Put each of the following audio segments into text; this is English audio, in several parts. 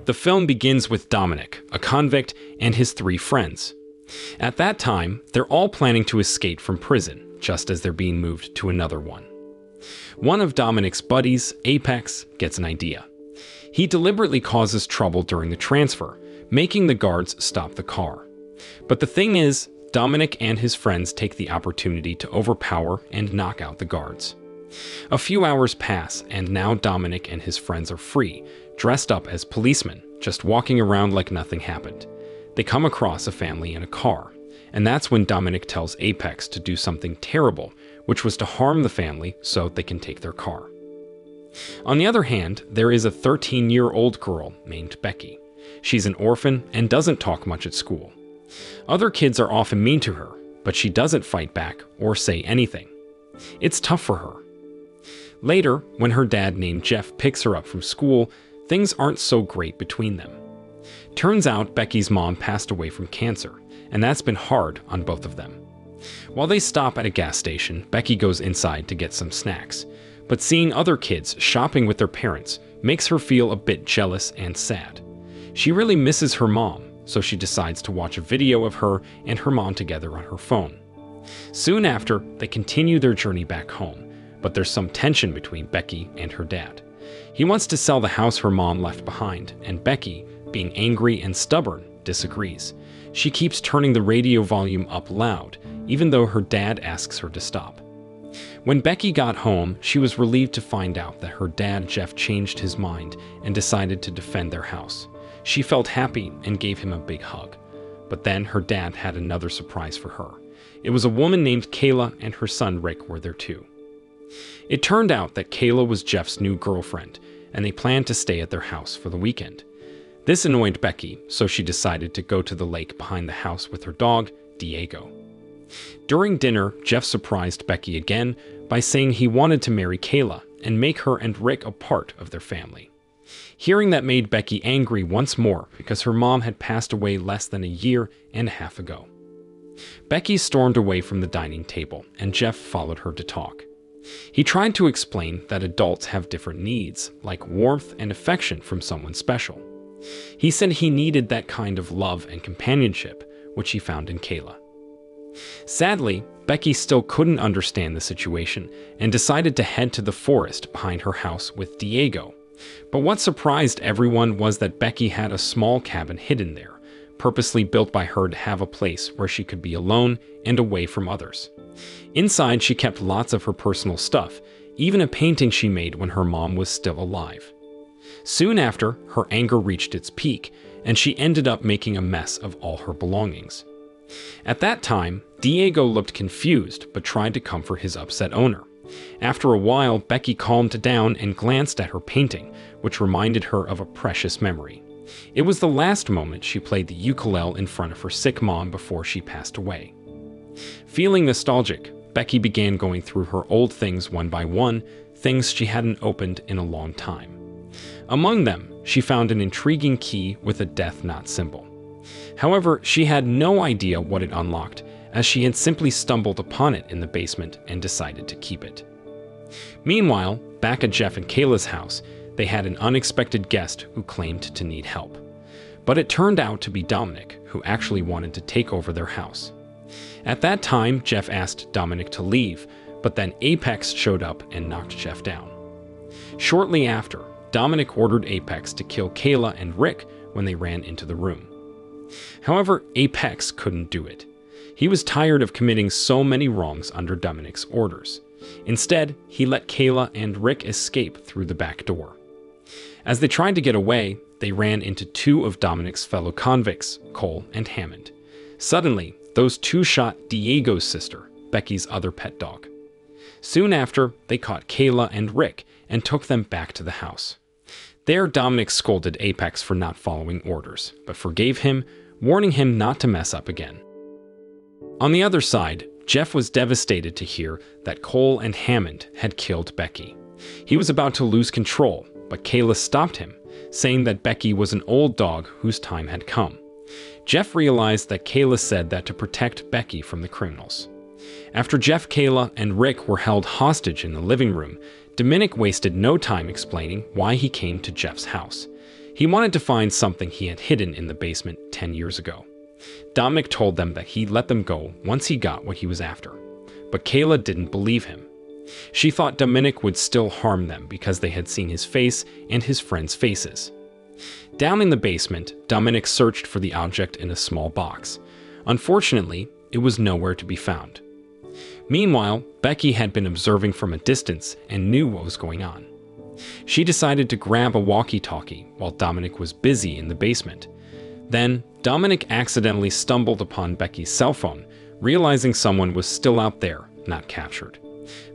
The film begins with Dominic, a convict, and his 3 friends. At that time, they're all planning to escape from prison, just as they're being moved to another one. One of Dominic's buddies, Apex, gets an idea. He deliberately causes trouble during the transfer, making the guards stop the car. But the thing is, Dominic and his friends take the opportunity to overpower and knock out the guards. A few hours pass, and now Dominic and his friends are free, dressed up as policemen, just walking around like nothing happened. They come across a family in a car, and that's when Dominic tells Apex to do something terrible, which was to harm the family so they can take their car. On the other hand, there is a 13-year-old girl named Becky. She's an orphan and doesn't talk much at school. Other kids are often mean to her, but she doesn't fight back or say anything. It's tough for her. Later, when her dad named Jeff picks her up from school, things aren't so great between them. Turns out Becky's mom passed away from cancer, and that's been hard on both of them. While they stop at a gas station, Becky goes inside to get some snacks, but seeing other kids shopping with their parents makes her feel a bit jealous and sad. She really misses her mom, so she decides to watch a video of her and her mom together on her phone. Soon after, they continue their journey back home, but there's some tension between Becky and her dad. He wants to sell the house her mom left behind, and Becky, being angry and stubborn, disagrees. She keeps turning the radio volume up loud, even though her dad asks her to stop. When Becky got home, she was relieved to find out that her dad, Jeff, changed his mind and decided to defend their house. She felt happy and gave him a big hug. But then her dad had another surprise for her. It was a woman named Kayla, and her son Rick were there too. It turned out that Kayla was Jeff's new girlfriend, and they planned to stay at their house for the weekend. This annoyed Becky, so she decided to go to the lake behind the house with her dog, Diego. During dinner, Jeff surprised Becky again by saying he wanted to marry Kayla and make her and Rick a part of their family. Hearing that made Becky angry once more because her mom had passed away less than a year and a half ago. Becky stormed away from the dining table, and Jeff followed her to talk. He tried to explain that adults have different needs, like warmth and affection from someone special. He said he needed that kind of love and companionship, which he found in Kayla. Sadly, Becky still couldn't understand the situation and decided to head to the forest behind her house with Diego. But what surprised everyone was that Becky had a small cabin hidden there, purposely built by her to have a place where she could be alone and away from others. Inside, she kept lots of her personal stuff, even a painting she made when her mom was still alive. Soon after, her anger reached its peak, and she ended up making a mess of all her belongings. At that time, Diego looked confused but tried to comfort his upset owner. After a while, Becky calmed down and glanced at her painting, which reminded her of a precious memory. It was the last moment she played the ukulele in front of her sick mom before she passed away. Feeling nostalgic, Becky began going through her old things one by one, things she hadn't opened in a long time. Among them, she found an intriguing key with a death knot symbol. However, she had no idea what it unlocked, as she had simply stumbled upon it in the basement and decided to keep it. Meanwhile, back at Jeff and Kayla's house, they had an unexpected guest who claimed to need help. But it turned out to be Dominic, who actually wanted to take over their house. At that time, Jeff asked Dominic to leave, but then Apex showed up and knocked Jeff down. Shortly after, Dominic ordered Apex to kill Kayla and Rick when they ran into the room. However, Apex couldn't do it. He was tired of committing so many wrongs under Dominic's orders. Instead, he let Kayla and Rick escape through the back door. As they tried to get away, they ran into 2 of Dominic's fellow convicts, Cole and Hammond. Suddenly, those 2 shot Diego's sister, Becky's other pet dog. Soon after, they caught Kayla and Rick and took them back to the house. There, Dominic scolded Apex for not following orders, but forgave him, warning him not to mess up again. On the other side, Jeff was devastated to hear that Cole and Hammond had killed Becky. He was about to lose control, but Kayla stopped him, saying that Becky was an old dog whose time had come. Jeff realized that Kayla said that to protect Becky from the criminals. After Jeff, Kayla, and Rick were held hostage in the living room, Dominic wasted no time explaining why he came to Jeff's house. He wanted to find something he had hidden in the basement 10 years ago. Dominic told them that he'd let them go once he got what he was after. But Kayla didn't believe him. She thought Dominic would still harm them because they had seen his face and his friends' faces. Down in the basement, Dominic searched for the object in a small box. Unfortunately, it was nowhere to be found. Meanwhile, Becky had been observing from a distance and knew what was going on. She decided to grab a walkie-talkie while Dominic was busy in the basement. Then, Dominic accidentally stumbled upon Becky's cell phone, realizing someone was still out there, not captured.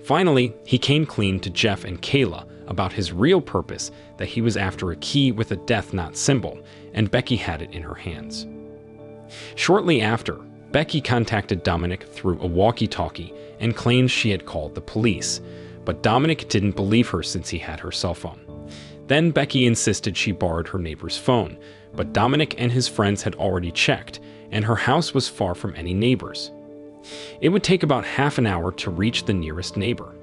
Finally, he came clean to Jeff and Kayla about his real purpose, that he was after a key with a Death Knot symbol, and Becky had it in her hands. Shortly after, Becky contacted Dominic through a walkie-talkie and claimed she had called the police, but Dominic didn't believe her since he had her cell phone. Then Becky insisted she borrowed her neighbor's phone, but Dominic and his friends had already checked, and her house was far from any neighbors. It would take about half an hour to reach the nearest neighbor.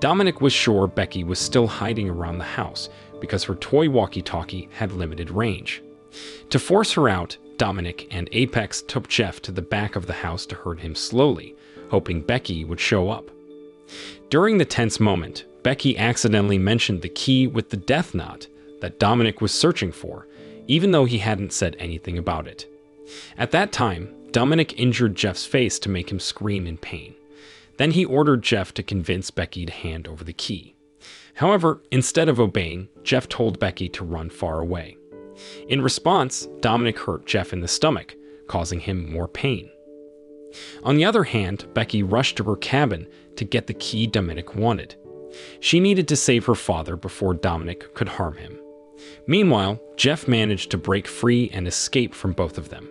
Dominic was sure Becky was still hiding around the house because her toy walkie-talkie had limited range. To force her out, Dominic and Apex took Jeff to the back of the house to herd him slowly, hoping Becky would show up. During the tense moment, Becky accidentally mentioned the key with the death knot that Dominic was searching for, even though he hadn't said anything about it. At that time, Dominic injured Jeff's face to make him scream in pain. Then he ordered Jeff to convince Becky to hand over the key. However, instead of obeying, Jeff told Becky to run far away. In response, Dominic hurt Jeff in the stomach, causing him more pain. On the other hand, Becky rushed to her cabin to get the key Dominic wanted. She needed to save her father before Dominic could harm him. Meanwhile, Jeff managed to break free and escape from both of them.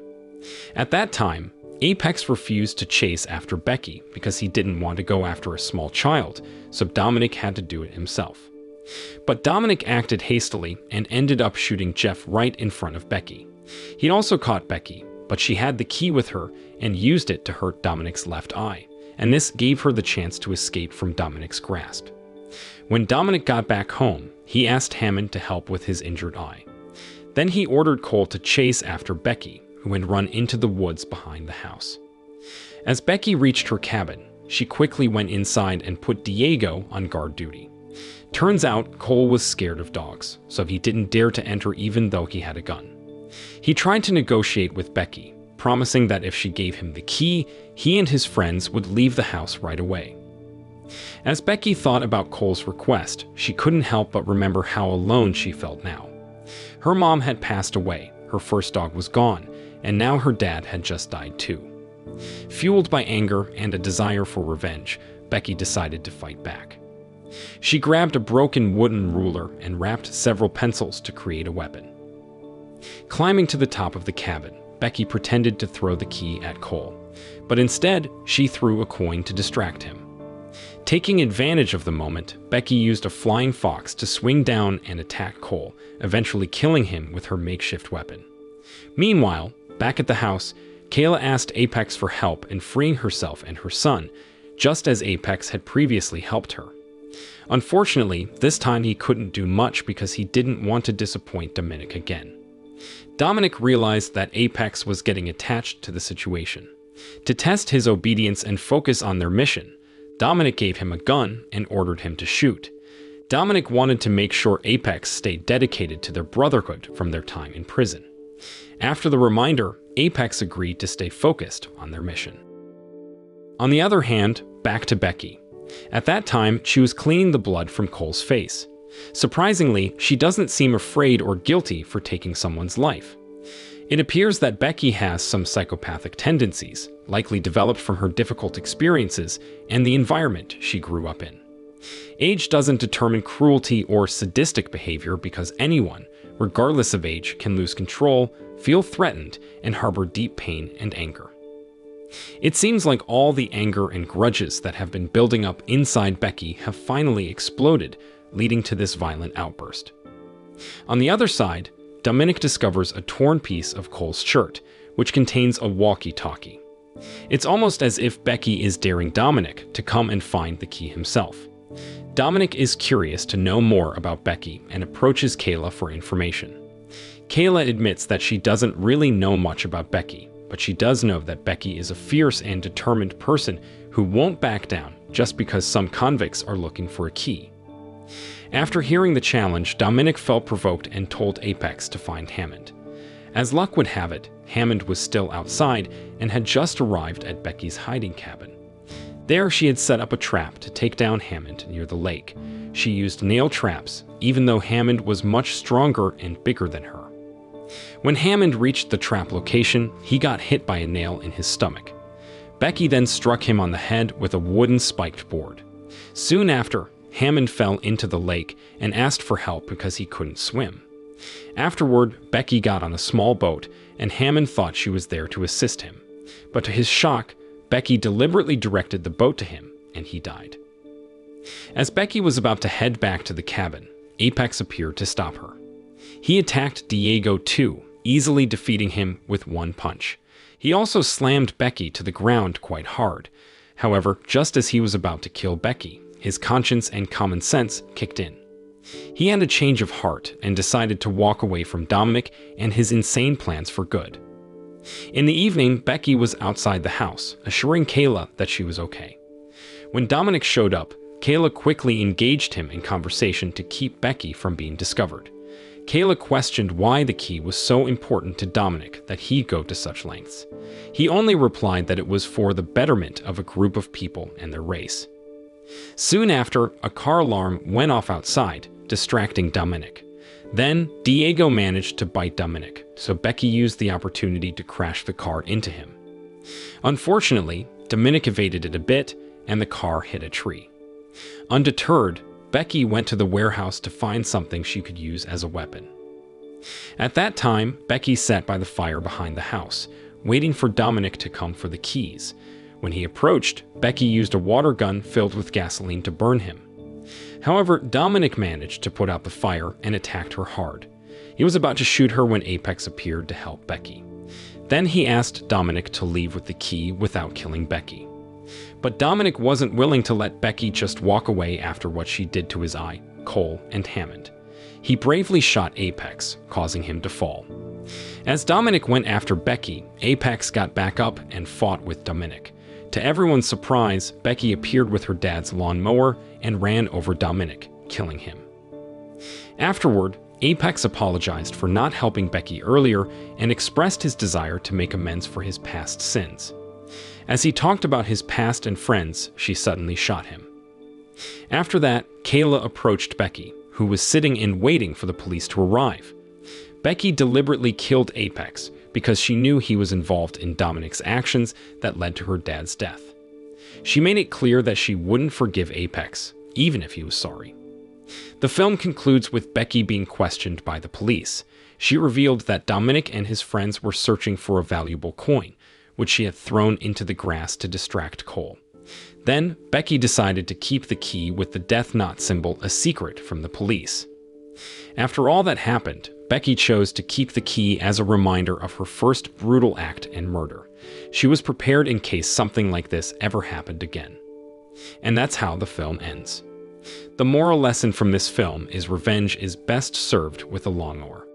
At that time, Apex refused to chase after Becky because he didn't want to go after a small child, so Dominic had to do it himself. But Dominic acted hastily and ended up shooting Jeff right in front of Becky. He'd also caught Becky, but she had the key with her and used it to hurt Dominic's left eye, and this gave her the chance to escape from Dominic's grasp. When Dominic got back home, he asked Hammond to help with his injured eye. Then he ordered Cole to chase after Becky, who had run into the woods behind the house. As Becky reached her cabin, she quickly went inside and put Diego on guard duty. Turns out Cole was scared of dogs, so he didn't dare to enter even though he had a gun. He tried to negotiate with Becky, promising that if she gave him the key, he and his friends would leave the house right away. As Becky thought about Cole's request, she couldn't help but remember how alone she felt now. Her mom had passed away, her first dog was gone, and now her dad had just died too. Fueled by anger and a desire for revenge, Becky decided to fight back. She grabbed a broken wooden ruler and wrapped several pencils to create a weapon. Climbing to the top of the cabin, Becky pretended to throw the key at Cole, but instead she threw a coin to distract him. Taking advantage of the moment, Becky used a flying fox to swing down and attack Cole, eventually killing him with her makeshift weapon. Meanwhile, back at the house, Kayla asked Apex for help in freeing herself and her son, just as Apex had previously helped her. Unfortunately, this time he couldn't do much because he didn't want to disappoint Dominic again. Dominic realized that Apex was getting attached to the situation. To test his obedience and focus on their mission, Dominic gave him a gun and ordered him to shoot. Dominic wanted to make sure Apex stayed dedicated to their brotherhood from their time in prison. After the reminder, Apex agreed to stay focused on their mission. On the other hand, back to Becky. At that time, she was cleaning the blood from Cole's face. Surprisingly, she doesn't seem afraid or guilty for taking someone's life. It appears that Becky has some psychopathic tendencies, likely developed from her difficult experiences and the environment she grew up in. Age doesn't determine cruelty or sadistic behavior because anyone, regardless of age, can lose control, feel threatened, and harbor deep pain and anger. It seems like all the anger and grudges that have been building up inside Becky have finally exploded, leading to this violent outburst. On the other side, Dominic discovers a torn piece of Cole's shirt, which contains a walkie-talkie. It's almost as if Becky is daring Dominic to come and find the key himself. Dominic is curious to know more about Becky and approaches Kayla for information. Kayla admits that she doesn't really know much about Becky, but she does know that Becky is a fierce and determined person who won't back down just because some convicts are looking for a key. After hearing the challenge, Dominic felt provoked and told Apex to find Hammond. As luck would have it, Hammond was still outside and had just arrived at Becky's hiding cabin. There, she had set up a trap to take down Hammond near the lake. She used nail traps, even though Hammond was much stronger and bigger than her. When Hammond reached the trap location, he got hit by a nail in his stomach. Becky then struck him on the head with a wooden spiked board. Soon after, Hammond fell into the lake and asked for help because he couldn't swim. Afterward, Becky got on a small boat, and Hammond thought she was there to assist him. But to his shock, Becky deliberately directed the boat to him, and he died. As Becky was about to head back to the cabin, Apex appeared to stop her. He attacked Diego too, easily defeating him with one punch. He also slammed Becky to the ground quite hard. However, just as he was about to kill Becky, his conscience and common sense kicked in. He had a change of heart and decided to walk away from Dominic and his insane plans for good. In the evening, Becky was outside the house, assuring Kayla that she was okay. When Dominic showed up, Kayla quickly engaged him in conversation to keep Becky from being discovered. Kayla questioned why the key was so important to Dominic that he'd go to such lengths. He only replied that it was for the betterment of a group of people and their race. Soon after, a car alarm went off outside, distracting Dominic. Then, Diego managed to bite Dominic, so Becky used the opportunity to crash the car into him. Unfortunately, Dominic evaded it a bit, and the car hit a tree. Undeterred, Becky went to the warehouse to find something she could use as a weapon. At that time, Becky sat by the fire behind the house, waiting for Dominic to come for the keys. When he approached, Becky used a water gun filled with gasoline to burn him. However, Dominic managed to put out the fire and attacked her hard. He was about to shoot her when Apex appeared to help Becky. Then he asked Dominic to leave with the key without killing Becky. But Dominic wasn't willing to let Becky just walk away after what she did to his eye, Cole, and Hammond. He bravely shot Apex, causing him to fall. As Dominic went after Becky, Apex got back up and fought with Dominic. To everyone's surprise, Becky appeared with her dad's lawnmower and ran over Dominic, killing him. Afterward, Apex apologized for not helping Becky earlier and expressed his desire to make amends for his past sins. As he talked about his past and friends, she suddenly shot him. After that, Kayla approached Becky, who was sitting and waiting for the police to arrive. Becky deliberately killed Apex because she knew he was involved in Dominic's actions that led to her dad's death. She made it clear that she wouldn't forgive Apex, even if he was sorry. The film concludes with Becky being questioned by the police. She revealed that Dominic and his friends were searching for a valuable coin, which she had thrown into the grass to distract Cole. Then, Becky decided to keep the key with the death knot symbol a secret from the police. After all that happened, Becky chose to keep the key as a reminder of her first brutal act and murder. She was prepared in case something like this ever happened again. And that's how the film ends. The moral lesson from this film is revenge is best served with a lawnmower.